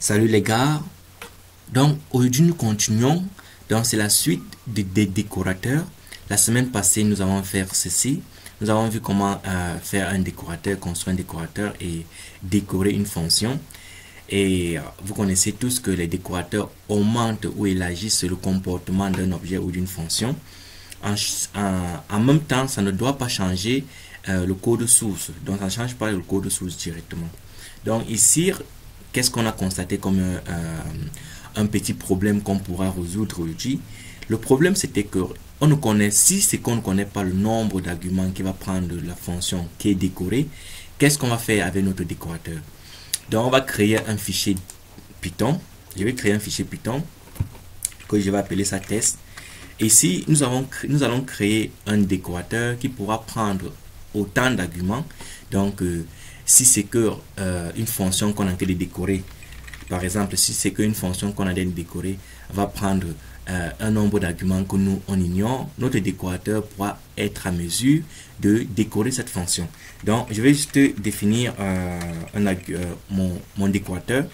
Salut les gars, donc aujourd'hui nous continuons, donc c'est la suite des décorateurs. La semaine passée nous avons fait ceci, nous avons vu comment faire un décorateur, construire un décorateur et décorer une fonction. Et vous connaissez tous que les décorateurs augmentent ou élargissent le comportement d'un objet ou d'une fonction. En même temps, ça ne doit pas changer le code source, donc ça ne change pas le code source directement. Donc ici, qu'est-ce qu'on a constaté comme un petit problème qu'on pourra résoudre aujourd'hui? Le problème, c'était que on ne connaît, si c'est qu'on ne connaît pas le nombre d'arguments qui va prendre la fonction qui est décorée, qu'est-ce qu'on va faire avec notre décorateur? Donc, on va créer un fichier Python. Je vais créer un fichier Python que je vais appeler ça test. Ici, nous allons créer un décorateur qui pourra prendre autant d'arguments. Donc, si c'est que une fonction qu'on a envie de décorer, par exemple, si c'est qu'une fonction qu'on a envie de décorer va prendre un nombre d'arguments que nous on ignore, notre décorateur pourra être à mesure de décorer cette fonction. Donc, je vais juste définir mon décorateur.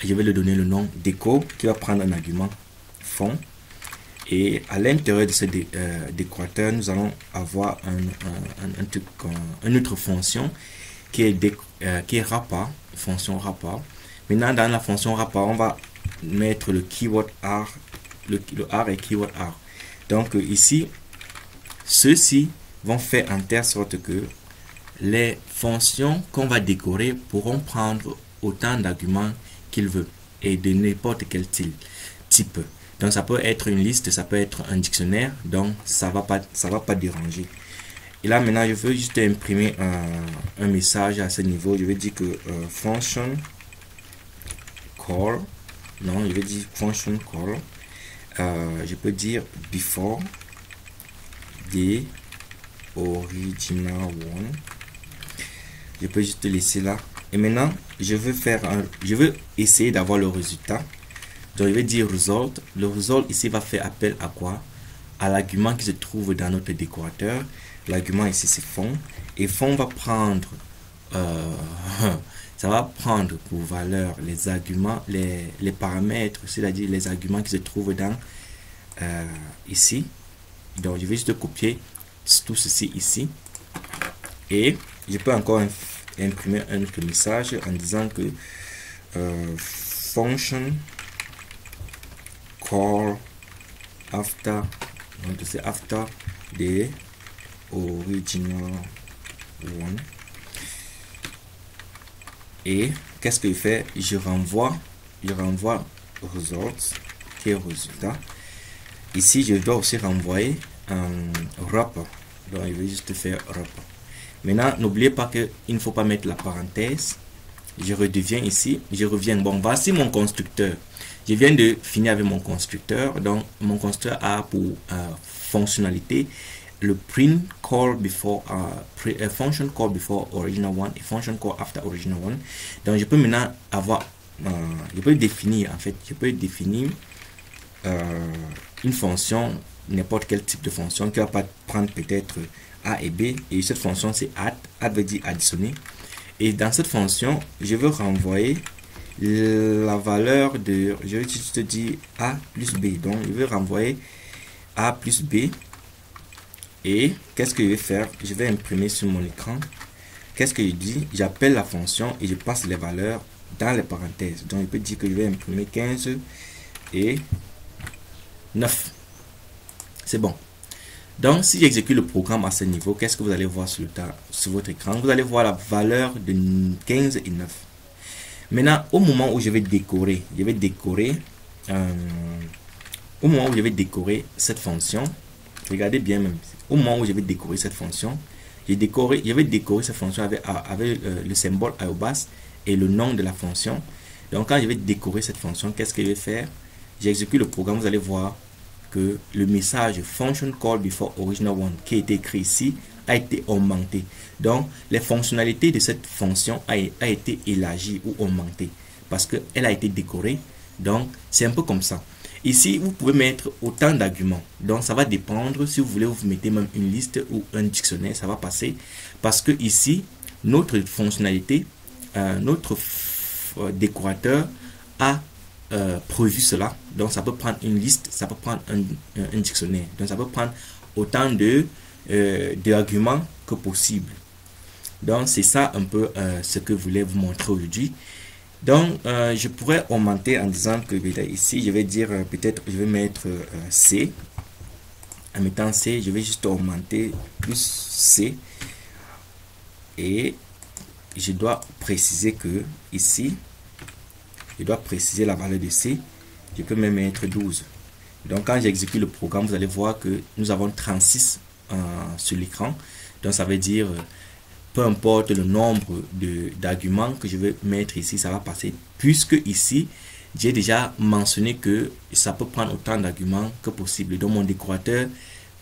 Je vais lui donner le nom déco qui va prendre un argument fond. Et à l'intérieur de ce décorateur, nous allons avoir une autre fonction qui est rapport, fonction rapport. Maintenant, dans la fonction rapport, on va mettre le keyword R, le R et keyword R. Donc ici, ceux-ci vont faire en telle sorte que les fonctions qu'on va décorer pourront prendre autant d'arguments qu'ils veulent et de n'importe quel type. Donc ça peut être une liste, ça peut être un dictionnaire, donc ça va pas déranger. Et là maintenant je veux juste imprimer un message à ce niveau. Je vais dire que function call, non, je vais dire function call. Je peux dire before the original one. Je peux juste laisser là. Et maintenant je veux essayer d'avoir le résultat. Donc, je vais dire result. Le result ici va faire appel à quoi? À l'argument qui se trouve dans notre décorateur. L'argument ici c'est fond. Et fond va prendre, ça va prendre pour valeur les arguments, les paramètres, c'est-à-dire les arguments qui se trouvent dans ici. Donc, je vais juste copier tout ceci ici. Et je peux encore imprimer un autre message en disant que function call after, donc c'est after the original one. Et qu'est-ce que je fais? Je renvoie results qui est résultat. Ici je dois aussi renvoyer un wrapper, donc je vais juste faire wrapper. Maintenant n'oubliez pas que il ne faut pas mettre la parenthèse. Je redeviens ici, je reviens. Bon, voici mon constructeur. Je viens de finir avec mon constructeur. Donc, mon constructeur a pour fonctionnalité le print call before function call before original one et function call after original one. Donc, je peux maintenant avoir, je peux définir une fonction, n'importe quel type de fonction qui va pas prendre peut-être A et B. Et cette fonction c'est add. Add veut dire additionner. Et dans cette fonction, je veux renvoyer la valeur de, je vais juste dire A plus B. Donc, je vais renvoyer A plus B. Et qu'est-ce que je vais faire? Je vais imprimer sur mon écran. Qu'est-ce que je dis? J'appelle la fonction et je passe les valeurs dans les parenthèses. Donc, je peux dire que je vais imprimer 15 et 9. C'est bon. Donc, si j'exécute le programme à ce niveau, qu'est-ce que vous allez voir sur votre écran? Vous allez voir la valeur de 15 et 9. Maintenant, au moment où je vais décorer, au moment où je vais décorer cette fonction, regardez bien même, au moment où je vais décorer cette fonction, je vais décorer cette fonction avec le symbole arrobas et le nom de la fonction. Donc, quand je vais décorer cette fonction, qu'est-ce que je vais faire? J'exécute le programme, vous allez voir que le message function call before original one qui a été écrit ici a été augmenté. Donc, les fonctionnalités de cette fonction a été élargie ou augmentée parce qu'elle a été décorée. Donc, c'est un peu comme ça. Ici, vous pouvez mettre autant d'arguments. Donc, ça va dépendre. Si vous voulez, vous mettez même une liste ou un dictionnaire, ça va passer. Parce que ici, notre fonctionnalité, notre décorateur a prévu cela. Donc ça peut prendre une liste, ça peut prendre un dictionnaire. Donc ça peut prendre autant d'arguments que possible. Donc c'est ça un peu ce que je voulais vous montrer aujourd'hui. Donc je pourrais augmenter en disant que ici je vais dire peut-être je vais mettre C. En mettant C, je vais juste augmenter plus C. Et je dois préciser que ici, je dois préciser la valeur de C. Je peux même mettre 12. Donc quand j'exécute le programme, vous allez voir que nous avons 36 sur l'écran. Donc ça veut dire, peu importe le nombre d'arguments que je vais mettre ici, ça va passer. Puisque ici, j'ai déjà mentionné que ça peut prendre autant d'arguments que possible. Donc mon décorateur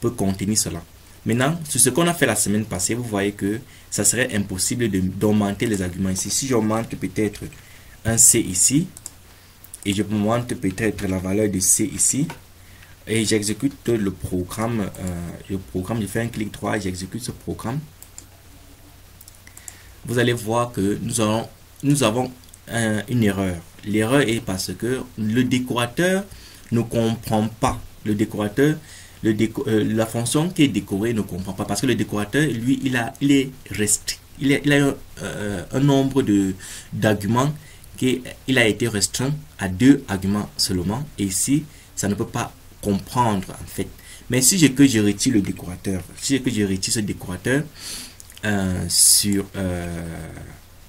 peut contenir cela. Maintenant, sur ce qu'on a fait la semaine passée, vous voyez que ça serait impossible d'augmenter les arguments ici. Si j'augmente peut-être un C ici, et je augmente peut-être la valeur de C ici, et j'exécute le programme, je fais un clic droit et j'exécute ce programme, vous allez voir que nous avons une erreur. L'erreur est parce que le décorateur ne comprend pas. Le décorateur, la fonction qui est décorée ne comprend pas parce que le décorateur, lui, il a un nombre d'arguments il a été restreint à 2 arguments seulement. Et ici, ça ne peut pas comprendre en fait. Mais si je retire le décorateur, si je retire ce décorateur sur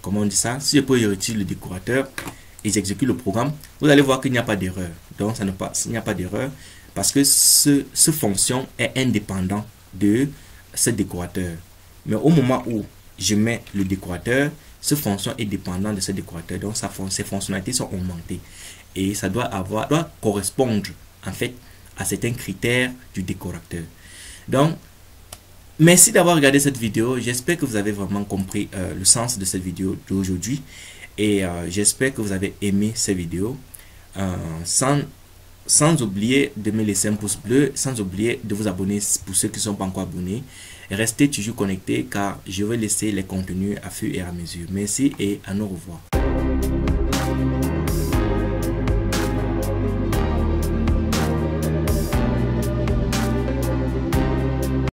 comment on dit ça, si je peux retirer le décorateur et j'exécute le programme, vous allez voir qu'il n'y a pas d'erreur. Donc il n'y a pas d'erreur parce que ce fonction est indépendant de ce décorateur. Mais au moment où je mets le décorateur, cette fonction est dépendante de ce décorateur. Donc ses fonctionnalités sont augmentées et ça doit correspondre en fait à certains critères du décorateur. Donc merci d'avoir regardé cette vidéo. J'espère que vous avez vraiment compris le sens de cette vidéo d'aujourd'hui et j'espère que vous avez aimé cette vidéo. Sans oublier de me laisser un pouce bleu, sans oublier de vous abonner pour ceux qui ne sont pas encore abonnés. Restez toujours connectés car je vais laisser les contenus à fur et à mesure. Merci et à nous revoir.